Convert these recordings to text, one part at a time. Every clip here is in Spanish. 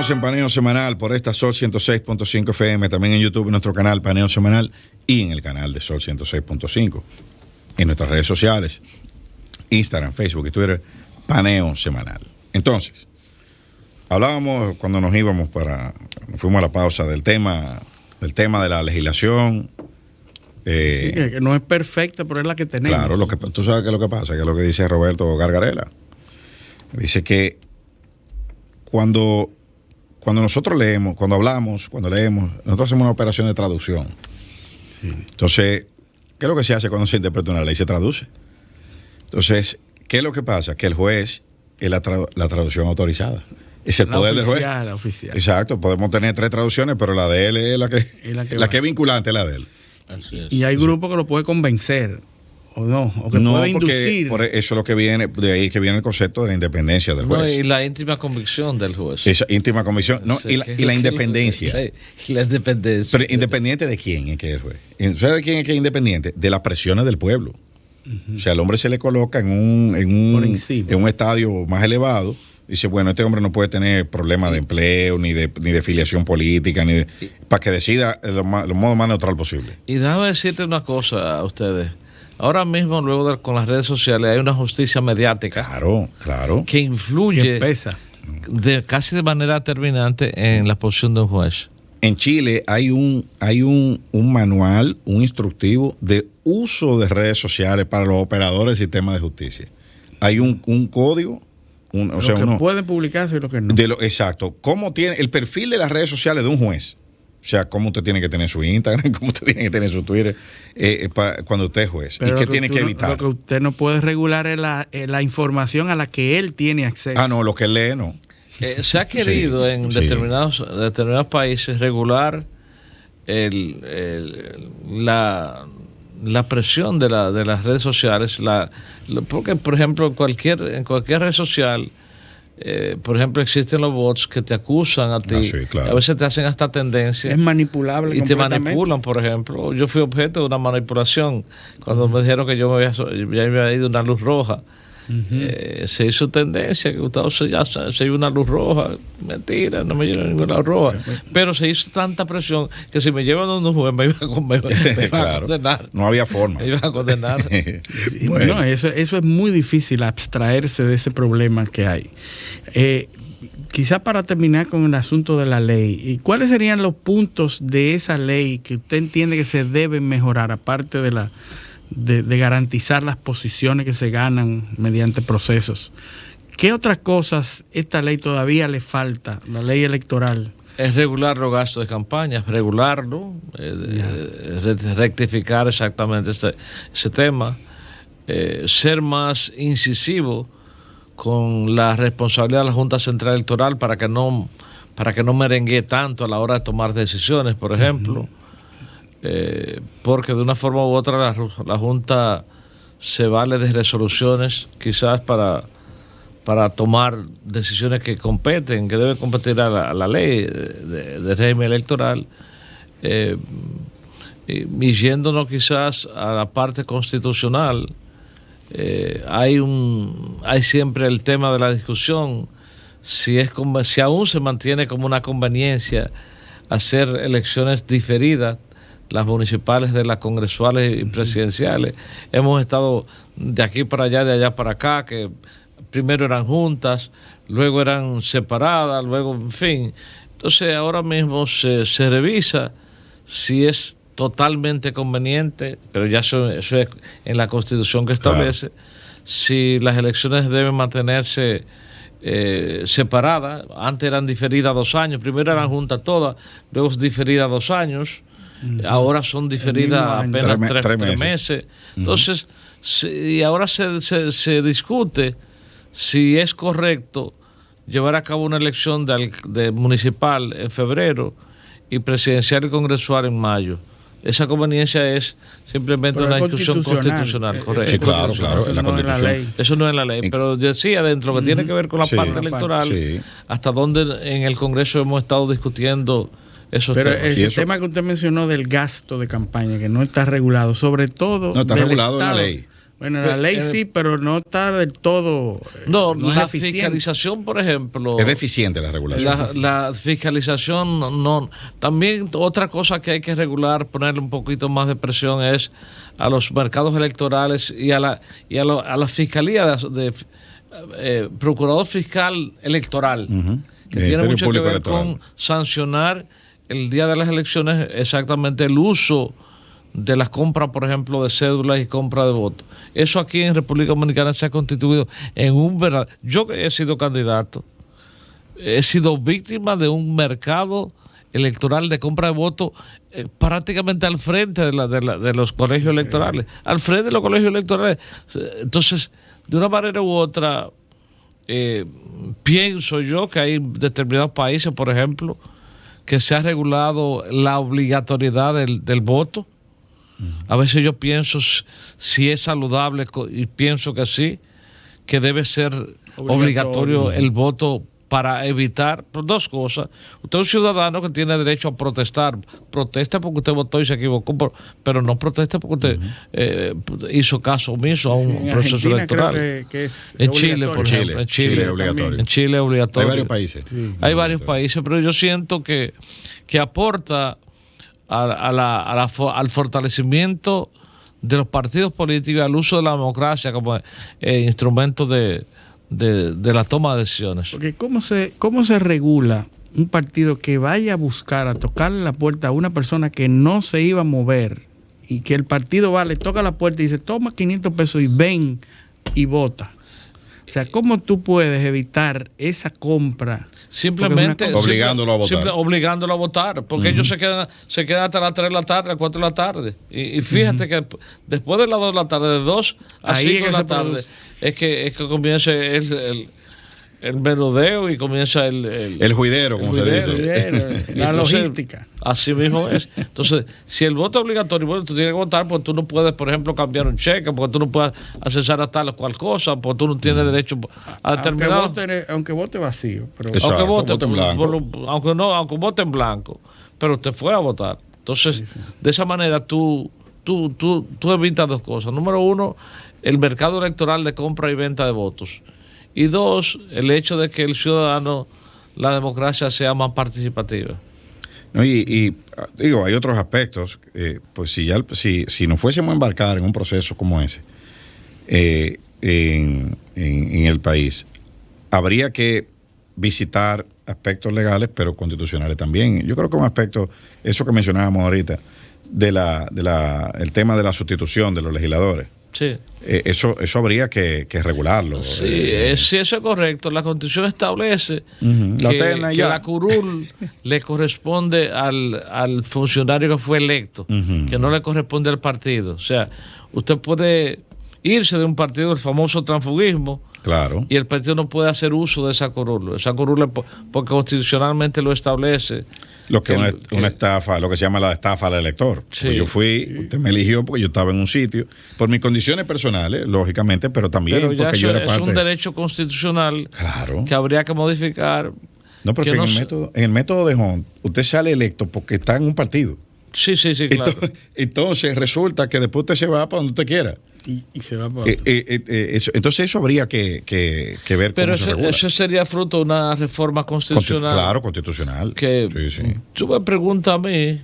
Estamos en Paneo Semanal por esta Sol 106.5 FM, también en YouTube, en nuestro canal Paneo Semanal y en el canal de Sol 106.5. En nuestras redes sociales, Instagram, Facebook y Twitter, Paneo Semanal. Entonces, hablábamos cuando nos fuimos a la pausa del tema de la legislación. Sí, que no es perfecta, pero es la que tenemos. Claro, tú sabes qué es lo que pasa, que es lo que dice Roberto Gargarela. Dice que cuando nosotros leemos, cuando leemos, nosotros hacemos una operación de traducción. Sí. Entonces, ¿qué es lo que se hace cuando se interpreta una ley? Se traduce. Entonces, ¿qué es lo que pasa? Que el juez es la traducción autorizada. Es el poder del juez. La oficial. Exacto, podemos tener 3 traducciones, pero la de él es la que es vinculante, es la de él. Y hay grupos que lo puede convencer, o no, o que puede inducir. Por eso es lo que viene, de ahí que viene el concepto de la independencia del juez. Y la íntima convicción del juez. Esa íntima convicción, no, y la independencia. Y la independencia. Pero ¿independiente de quién es que es el juez? ¿Sabe de quién es que es independiente? De las presiones del pueblo. Uh-huh. O sea, al hombre se le coloca en un estadio más elevado. Dice, bueno, este hombre no puede tener problemas de empleo, ni de filiación política, para que decida lo modo más neutral posible. Y déjame decirte una cosa a ustedes. Ahora mismo, luego con las redes sociales, hay una justicia mediática. Claro. Que influye, que pesa. Casi de manera determinante en la posición de un juez. En Chile hay un manual, un instructivo de uso de redes sociales para los operadores del sistema de justicia. Hay un código. Puede publicarse y lo que no. Exacto. ¿Cómo tiene el perfil de las redes sociales de un juez? O sea, cómo usted tiene que tener su Instagram, cómo usted tiene que tener su Twitter cuando usted es juez. Pero ¿y qué tiene que evitar? Lo que usted no puede regular es la información a la que él tiene acceso. No, lo que él lee no. Se ha querido en determinados países regular la presión de las redes sociales, porque por ejemplo en cualquier red social, por ejemplo existen los bots que te acusan a ti, claro. A veces te hacen hasta tendencia, es manipulable y te manipulan. Por ejemplo, yo fui objeto de una manipulación cuando me dijeron que yo me había ido una luz roja. Uh-huh. Se hizo tendencia que Gustavo se iba una luz roja. Mentira, no me lleva ninguna luz roja. Pero se hizo tanta presión que si me llevan a un juez me iban a condenar. No había forma. Me iban a condenar. Sí, bueno, eso es muy difícil abstraerse de ese problema que hay. Quizá para terminar con el asunto de la ley, ¿cuáles serían los puntos de esa ley que usted entiende que se deben mejorar, aparte de garantizar las posiciones que se ganan mediante procesos? ¿Qué otras cosas esta ley todavía le falta, la ley electoral? Es regular los gastos de campaña, regularlo, rectificar exactamente ese tema, ser más incisivo con la responsabilidad de la Junta Central Electoral para que no merengue tanto a la hora de tomar decisiones, por ejemplo. Uh-huh. Porque de una forma u otra la Junta se vale de resoluciones quizás para tomar decisiones que deben competir a la ley de régimen electoral, y yéndonos quizás a la parte constitucional, hay siempre el tema de la discusión si aún se mantiene como una conveniencia hacer elecciones diferidas, las municipales de las congresuales y presidenciales. Hemos estado de aquí para allá, de allá para acá, que primero eran juntas, luego eran separadas, luego, en fin. Entonces ahora mismo se revisa si es totalmente conveniente, pero ya eso es en la Constitución que establece, claro, si las elecciones deben mantenerse separadas. Antes eran diferidas 2 años, primero eran juntas todas, luego diferidas 2 años. Ahora son diferidas apenas 3 meses. Entonces, y ahora se discute si es correcto llevar a cabo una elección de municipal en febrero y presidencial y congresual en mayo. Esa conveniencia es simplemente una discusión constitucional, correcto. Sí, claro, eso la no es la ley. Eso no es la ley, pero decía dentro que tiene que ver con la parte electoral, hasta donde en el Congreso hemos estado discutiendo esos pero temas. Ese tema que usted mencionó del gasto de campaña, que no está regulado, sobre todo no está regulado en la ley. Bueno, la ley sí, pero no está del todo. No, no es la eficiente. fiscalización, por ejemplo. Es deficiente la regulación. La fiscalización, no. También otra cosa que hay que regular, ponerle un poquito más de presión es a los mercados electorales y a la fiscalía de procurador fiscal electoral, que tiene mucho que ver con sancionar el día de las elecciones exactamente el uso de las compras, por ejemplo, de cédulas y compra de votos. Eso aquí en República Dominicana se ha constituido en un verdadero... Yo que he sido candidato, he sido víctima de un mercado electoral de compra de votos prácticamente al frente de los colegios electorales, al frente de los colegios electorales. Entonces, de una manera u otra, pienso yo que hay determinados países, por ejemplo, que se ha regulado la obligatoriedad del voto. A veces yo pienso si es saludable, y pienso que sí, que debe ser obligatorio el voto para evitar dos cosas. Usted es un ciudadano que tiene derecho a protestar. Protesta porque usted votó y se equivocó, pero no protesta porque usted hizo caso omiso a un proceso Argentina electoral. Creo que es en Chile, por ejemplo. En Chile es obligatorio. En Chile es obligatorio. Hay varios países. Sí. Hay varios países, pero yo siento que aporta al fortalecimiento de los partidos políticos y al uso de la democracia como instrumento de la toma de decisiones. Porque ¿cómo se regula un partido que vaya a buscar, a tocarle la puerta a una persona que no se iba a mover y que el partido va, le toca la puerta y dice, toma 500 pesos y ven y vota? O sea, ¿cómo tú puedes evitar esa compra? Simplemente obligándolo a votar. Obligándolo a votar, porque ellos se quedan hasta las 3 de la tarde, 4 de la tarde. Y fíjate que después de las 2 de la tarde, de 2 a 5 de la tarde, es que comienza el menudeo y comienza el juidero, como se dice. La logística. Así mismo es. Entonces, si el voto es obligatorio, bueno, tú tienes que votar, porque tú no puedes, por ejemplo, cambiar un cheque, porque tú no puedes accesar a tal o cual cosa, porque tú no tienes derecho a determinado... Aunque vote vacío. Pero exacto, aunque vote en blanco. Aunque vote en blanco, pero usted fue a votar. Entonces, de esa manera tú evitas dos cosas. Número uno, el mercado electoral de compra y venta de votos. Y dos, el hecho de que el ciudadano, la democracia sea más participativa. No, y digo, hay otros aspectos, pues si nos fuésemos a embarcar en un proceso como ese en el país, habría que visitar aspectos legales, pero constitucionales también. Yo creo que un aspecto, eso que mencionábamos ahorita, el tema de la sustitución de los legisladores. Sí. Eso habría que regularlo. Sí, sí, eso es correcto. La Constitución establece que la curul le corresponde al funcionario que fue electo, que no le corresponde al partido. O sea, usted puede irse de un partido, el famoso transfugismo, claro, y el partido no puede hacer uso de esa curul. Esa curul porque constitucionalmente lo establece. Lo que es una estafa, lo que se llama la estafa al elector. Sí. Yo usted me eligió porque yo estaba en un sitio, por mis condiciones personales, lógicamente, pero también porque yo era parte. Es un derecho constitucional, claro, que habría que modificar. No, porque en el método de Hunt, usted sale electo porque está en un partido. Sí, claro. Entonces resulta que después usted se va para donde usted quiera. Y se va para entonces eso habría que ver pero cómo se regula. Eso sería fruto de una reforma constitucional. Claro, constitucional. Sí. Tú me preguntas a mí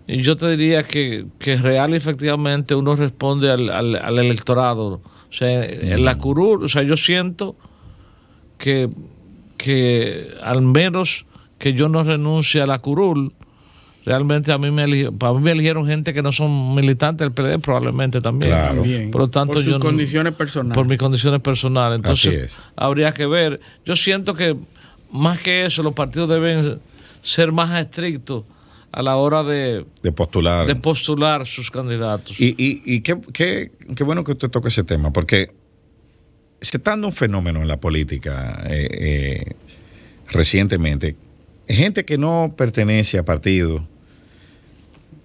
y yo te diría que real y efectivamente uno responde al electorado. O sea, en la curul, o sea, yo siento que al menos que yo no renuncie a la curul. Realmente a mí me eligieron gente que no son militantes del PLD, probablemente también. Claro. Por lo tanto, por sus condiciones personales. Por mis condiciones personales. Entonces, así es. Habría que ver. Yo siento que más que eso, los partidos deben ser más estrictos a la hora de postular sus candidatos. Y qué bueno que usted toque ese tema, porque se está dando un fenómeno en la política recientemente. Gente que no pertenece a partidos.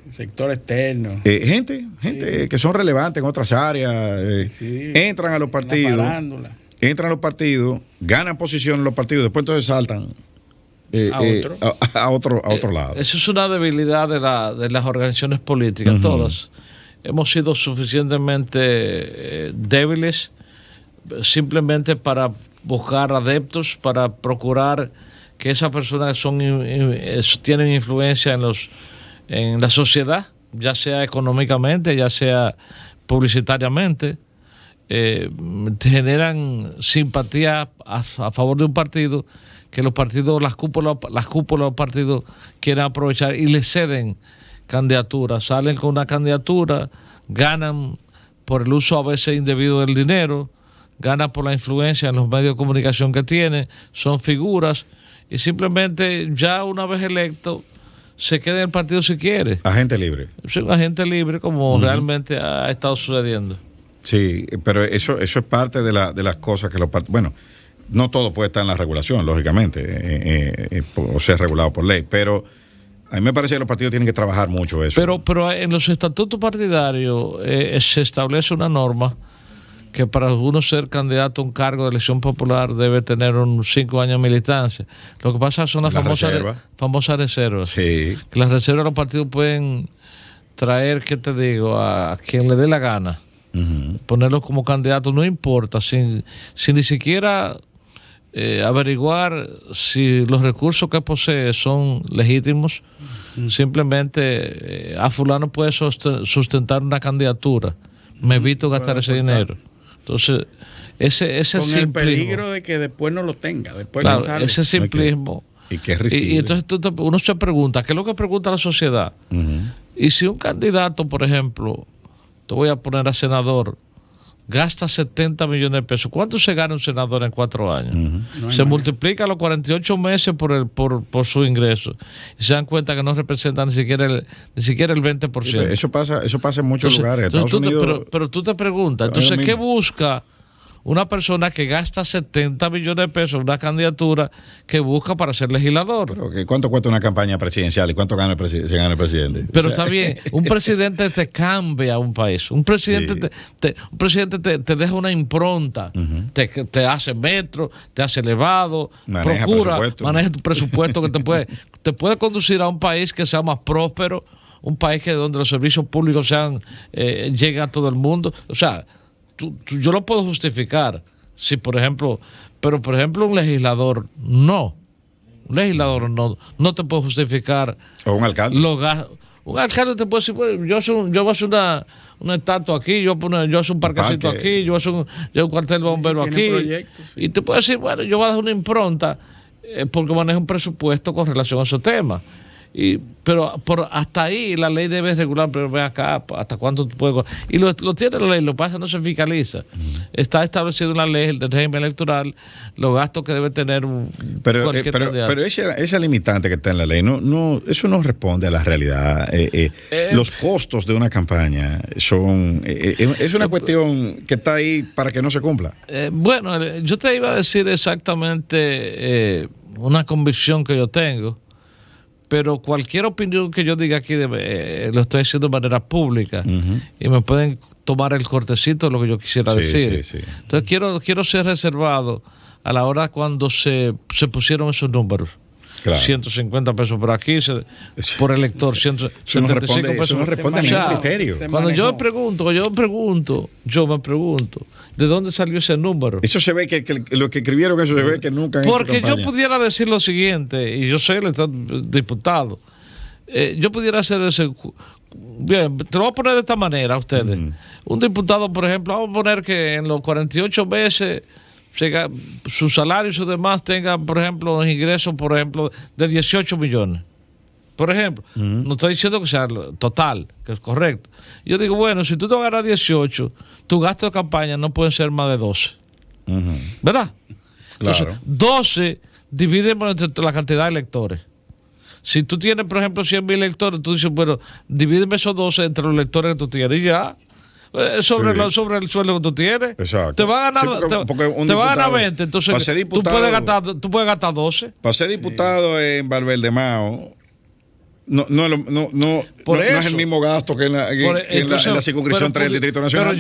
Sector externo. Gente que son relevantes en otras áreas, entran a los partidos, ganan posición en los partidos, después entonces saltan a otro lado. Eso es una debilidad de las organizaciones políticas, todas. hemos sido suficientemente débiles simplemente para buscar adeptos, para procurar que esas personas tienen influencia en la sociedad, ya sea económicamente, ya sea publicitariamente, generan simpatía a favor de un partido que los partidos, las cúpulas de los partidos quieren aprovechar y le ceden candidaturas, salen con una candidatura, ganan por el uso a veces indebido del dinero, ganan por la influencia en los medios de comunicación que tienen, son figuras y simplemente ya una vez electo se queda en el partido si quiere. Agente libre. Sí, un agente libre como realmente ha estado sucediendo. Sí, pero eso es parte de las cosas que los partidos... Bueno, no todo puede estar en la regulación, lógicamente, o ser regulado por ley, pero a mí me parece que los partidos tienen que trabajar mucho eso. Pero en los estatutos partidarios se establece una norma que para uno ser candidato a un cargo de elección popular debe tener 5 años de militancia. Lo que pasa son las famosas reservas. Sí. Que las reservas de los partidos pueden traer, ¿qué te digo?, a quien le dé la gana. Ponerlos como candidatos, no importa, sin ni siquiera averiguar si los recursos que posee son legítimos. Simplemente a fulano puede sustentar una candidatura, me evito gastar ese dinero. Entonces ese con simplismo, el peligro de que después no lo tenga, después claro, no sale. ese simplismo. Y que es risible. Y entonces uno se pregunta, ¿qué es lo que pregunta la sociedad? Y si un candidato, por ejemplo, te voy a poner a senador, gasta 70 millones de pesos, ¿cuánto se gana un senador en 4 años? Se multiplica los 48 meses por su ingreso y se dan cuenta que no representan ni siquiera el 20%. Eso pasa en muchos lugares. Pero tú te preguntas, entonces, ¿qué busca una persona que gasta 70 millones de pesos en una candidatura que busca para ser legislador? Pero ¿cuánto cuesta una campaña presidencial y cuánto se gana el presidente? Pero está bien, un presidente te cambia un país. Un presidente, te deja una impronta, te hace metro, te hace elevado, maneja tu presupuesto que te puede conducir a un país que sea más próspero, un país donde los servicios públicos lleguen a todo el mundo. O sea, yo lo puedo justificar, si por ejemplo un legislador no te puede justificar. O un alcalde. Un alcalde te puede decir, bueno, yo voy a hacer una estatua aquí, yo voy a hacer un parquecito aquí, yo voy a hacer un cuartel de bomberos aquí. Y te puede decir, bueno, yo voy a dar una impronta porque manejo un presupuesto con relación a esos temas. Pero hasta ahí la ley debe regular, pero ve acá, hasta cuánto tú puedes. Y lo tiene la ley, lo que pasa no se fiscaliza. Está establecido en la ley, el régimen electoral, los gastos que debe tener cualquier candidato. Pero esa limitante que está en la ley, eso no responde a la realidad. Los costos de una campaña es una cuestión que está ahí para que no se cumpla. Bueno, yo te iba a decir exactamente una convicción que yo tengo. Pero cualquier opinión que yo diga aquí lo estoy haciendo de manera pública y me pueden tomar el cortecito de lo que yo quisiera decir. Sí. Entonces quiero ser reservado a la hora cuando se pusieron esos números. Claro. 150 pesos por aquí, por elector, 175 pesos. Eso no responde a ningún criterio. Cuando yo me pregunto, ¿de dónde salió ese número? Eso se ve que lo que escribieron eso se ve que nunca han Porque yo pudiera decir lo siguiente, y yo soy el diputado, yo pudiera hacer ese... Bien, te lo voy a poner de esta manera a ustedes. Un diputado, por ejemplo, vamos a poner que en los 48 meses... su salario y su demás tengan, por ejemplo, los ingresos, por ejemplo, de 18 millones. Por ejemplo, no estoy diciendo que sea total, que es correcto. Yo digo, bueno, si tú te ganas 18, tu gasto de campaña no puede ser más de 12. ¿Verdad? Claro. Entonces, 12 dividimos entre la cantidad de electores. Si tú tienes, por ejemplo, 100,000 electores, tú dices, bueno, divídeme esos 12 entre los electores que tú tienes y ya. Sobre el sueldo que tú tienes. Exacto. Te va a ganar 20, entonces tú puedes gastar 12. Para ser diputado en Valverde Mao, no Por eso. No es el mismo gasto que en la circunscripción 3 del Distrito Nacional.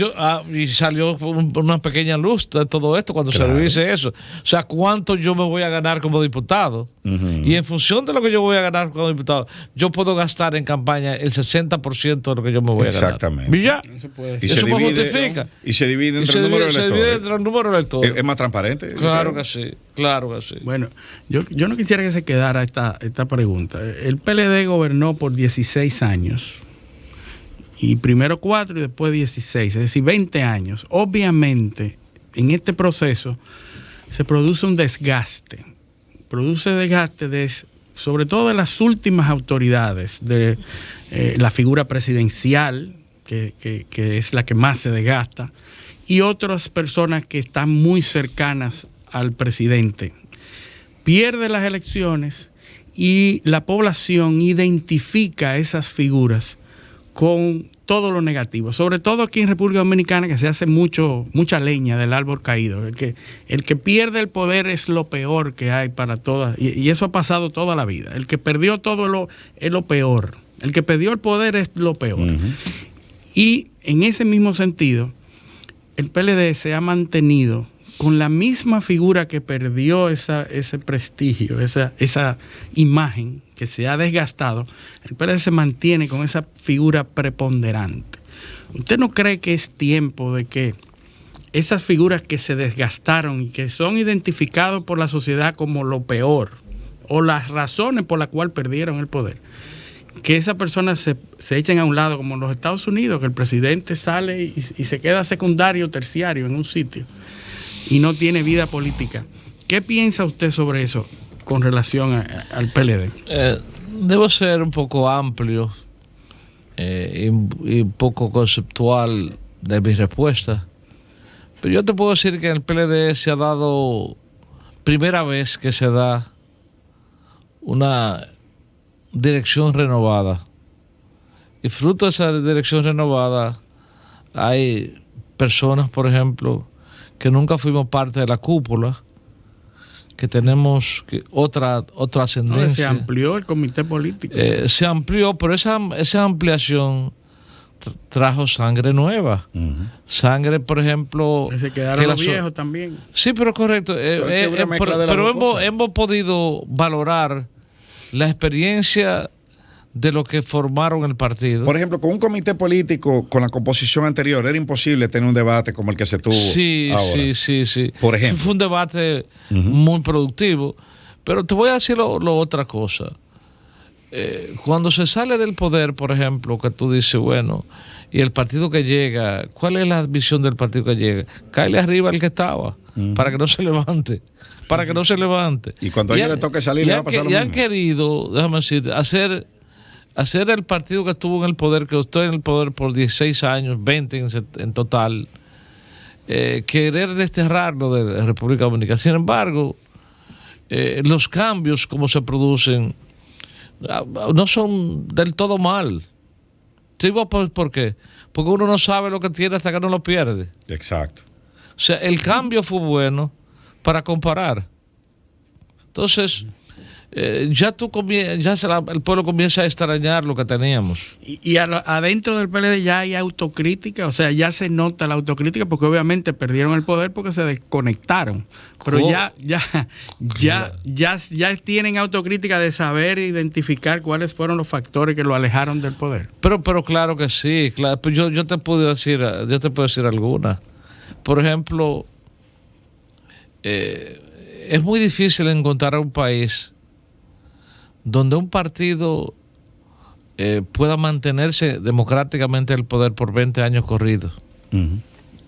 Y salió una pequeña luz de todo esto cuando se dice eso. O sea, ¿cuánto yo me voy a ganar como diputado? Y en función de lo que yo voy a ganar como diputado, yo puedo gastar en campaña el 60% de lo que yo me voy a ganar. Exactamente. Y ya. Eso me justifica. Y se divide entre el número de electores. Se divide entre el número de electores. Es más transparente. Claro que sí. Claro que sí. Bueno, yo no quisiera que se quedara esta pregunta. El PLD gobernó por 16 años. Y primero 4 y después 16, es decir, 20 años. Obviamente, en este proceso se produce un desgaste. Sobre todo de las últimas autoridades, de la figura presidencial, que es la que más se desgasta, y otras personas que están muy cercanas al presidente. Pierde las elecciones y la población identifica a esas figuras con todo lo negativo, sobre todo aquí en República Dominicana, que se hace mucha leña del árbol caído. El que pierde el poder es lo peor que hay para todas, y eso ha pasado toda la vida. El que perdió todo es lo peor. El que perdió el poder es lo peor. Y en ese mismo sentido, el PLD se ha mantenido con la misma figura que perdió ese prestigio, esa imagen que se ha desgastado. El PLD se mantiene con esa figura preponderante. ¿Usted no cree que es tiempo de que esas figuras que se desgastaron y que son identificados por la sociedad como lo peor, o las razones por las cuales perdieron el poder, que esas personas se echen a un lado, como en los Estados Unidos, que el presidente sale y se queda secundario o terciario en un sitio y no tiene vida política? ¿Qué piensa usted sobre eso con relación al PLD? Debo ser un poco amplio y un poco conceptual de mi respuesta, pero yo te puedo decir que en el PLD se ha dado, primera vez que se da una dirección renovada, y fruto de esa dirección renovada hay personas, por ejemplo, que nunca fuimos parte de la cúpula, que tenemos otra ascendencia. Se amplió el comité político. Se amplió, pero esa ampliación trajo sangre nueva. Sangre, por ejemplo... Se quedaron los viejos también. Sí, pero correcto. Pero hemos podido valorar la experiencia de lo que formaron el partido. Por ejemplo, con un comité político con la composición anterior era imposible tener un debate como el que se tuvo ahora. Sí. Por ejemplo. Fue un debate muy productivo. Pero te voy a decir otra cosa. Cuando se sale del poder, por ejemplo, que tú dices, bueno, y el partido que llega, ¿cuál es la visión del partido que llega? Cáele arriba al que estaba, para que no se levante. Y cuando a ellos le toque salir, le va a pasar lo mismo. Y han querido, déjame decir, hacer el partido que estuvo en el poder, que estoy en el poder por 16 años, 20 en total, querer desterrarlo de la República Dominicana. Sin embargo, los cambios como se producen no son del todo mal. ¿Sí? ¿Por qué? Porque uno no sabe lo que tiene hasta que no lo pierde. Exacto. O sea, el cambio fue bueno para comparar. Entonces, ya el pueblo comienza a extrañar lo que teníamos. Y adentro del PLD ya hay autocrítica, o sea, ya se nota la autocrítica, porque obviamente perdieron el poder porque se desconectaron. Pero ya tienen autocrítica de saber identificar cuáles fueron los factores que lo alejaron del poder. Pero claro que sí, claro. Yo te puedo decir alguna. Por ejemplo, es muy difícil encontrar un país donde un partido pueda mantenerse democráticamente en el poder por 20 años corridos.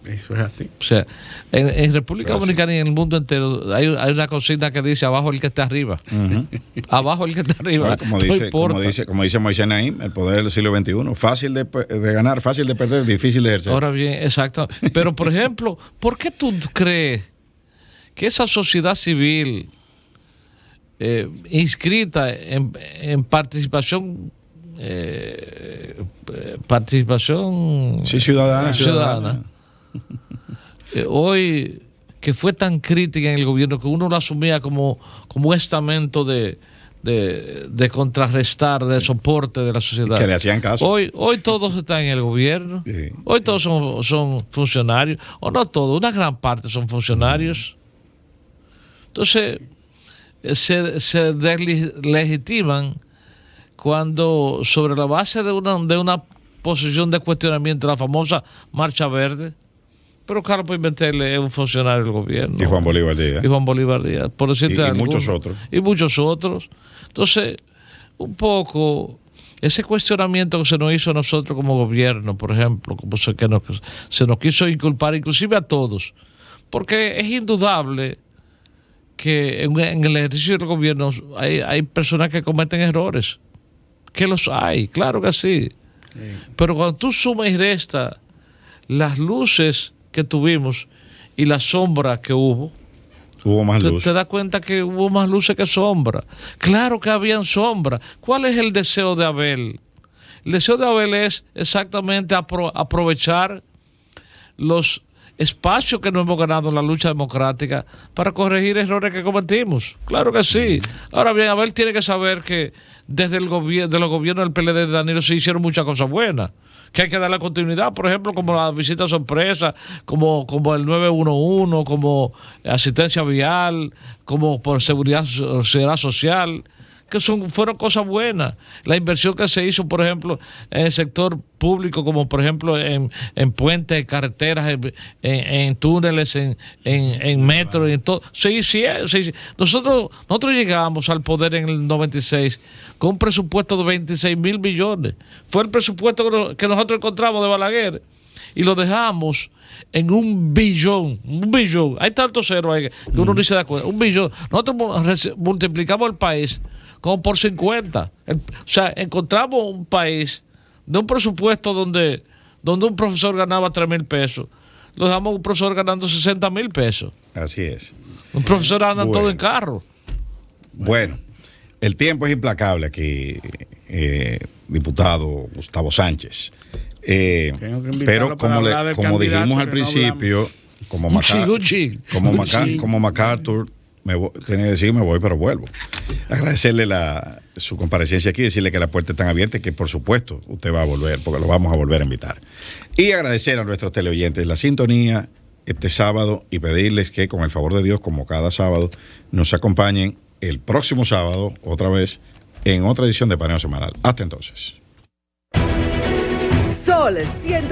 Eso es así. O sea, en República Dominicana y en el mundo entero hay una consigna que dice abajo el que está arriba. Abajo el que está arriba. Como dice Moisés Naim, el poder del siglo XXI. Fácil de ganar, fácil de perder, difícil de ejercer. Ahora bien, exacto. Pero, por ejemplo, ¿por qué tú crees que esa sociedad civil inscrita en participación ciudadana hoy, que fue tan crítica en el gobierno, que uno lo asumía como un estamento de de contrarrestar, de soporte de la sociedad. Que le hacían caso. Hoy todos están en el gobierno, Sí. hoy todos son funcionarios, o no todos, una gran parte son funcionarios. Entonces, se deslegitiman cuando, sobre la base de una posición de cuestionamiento, la famosa Marcha Verde. Pero Carlos Pimentel es un funcionario del gobierno. Y Juan Bolívar Díaz. Y Juan Bolívar Díaz, por decirte y muchos otros. Y muchos otros. Entonces, un poco ese cuestionamiento que se nos hizo a nosotros como gobierno, por ejemplo, como se nos quiso inculpar inclusive a todos, porque es indudable que en el ejercicio del gobierno hay personas que cometen errores, que los hay, claro que sí. Pero cuando tú sumas y restas las luces que tuvimos y la sombra que hubo más luz. Te das cuenta que hubo más luces que sombra. Claro que habían sombra. ¿Cuál es el deseo de Abel? El deseo de Abel es exactamente aprovechar los espacios que no hemos ganado en la lucha democrática para corregir errores que cometimos. Claro que sí. Ahora bien, Abel tiene que saber que desde los gobiernos del PLD de Danilo se hicieron muchas cosas buenas, que hay que darle continuidad, por ejemplo, como la visita sorpresa, como el 911, como asistencia vial, como por seguridad social, que fueron cosas buenas. La inversión que se hizo, por ejemplo, en el sector público, como por ejemplo en puentes, carreteras, en túneles, en metro, en todo. Sí. Nosotros llegamos al poder en el 96 con un presupuesto de 26 mil millones. Fue el presupuesto que nosotros encontramos de Balaguer y lo dejamos en 1 billón. Hay tantos ceros ahí que uno ni se da cuenta. 1 billón. Nosotros multiplicamos el país como por 50. O sea, encontramos un país de un presupuesto donde un profesor ganaba 3,000 pesos. Lo dejamos un profesor ganando 60,000 pesos. Así es. Un profesor anda todo en carro. Bueno, el tiempo es implacable aquí, diputado Gustavo Sánchez. Pero como dijimos al principio, como MacArthur, tiene que decir me voy, pero vuelvo. Agradecerle su comparecencia aquí, decirle que las puertas están abiertas y que por supuesto usted va a volver, porque lo vamos a volver a invitar. Y agradecer a nuestros teleoyentes la sintonía este sábado y pedirles que con el favor de Dios, como cada sábado, nos acompañen el próximo sábado, otra vez, en otra edición de Paneo Semanal. Hasta entonces. Sol 100.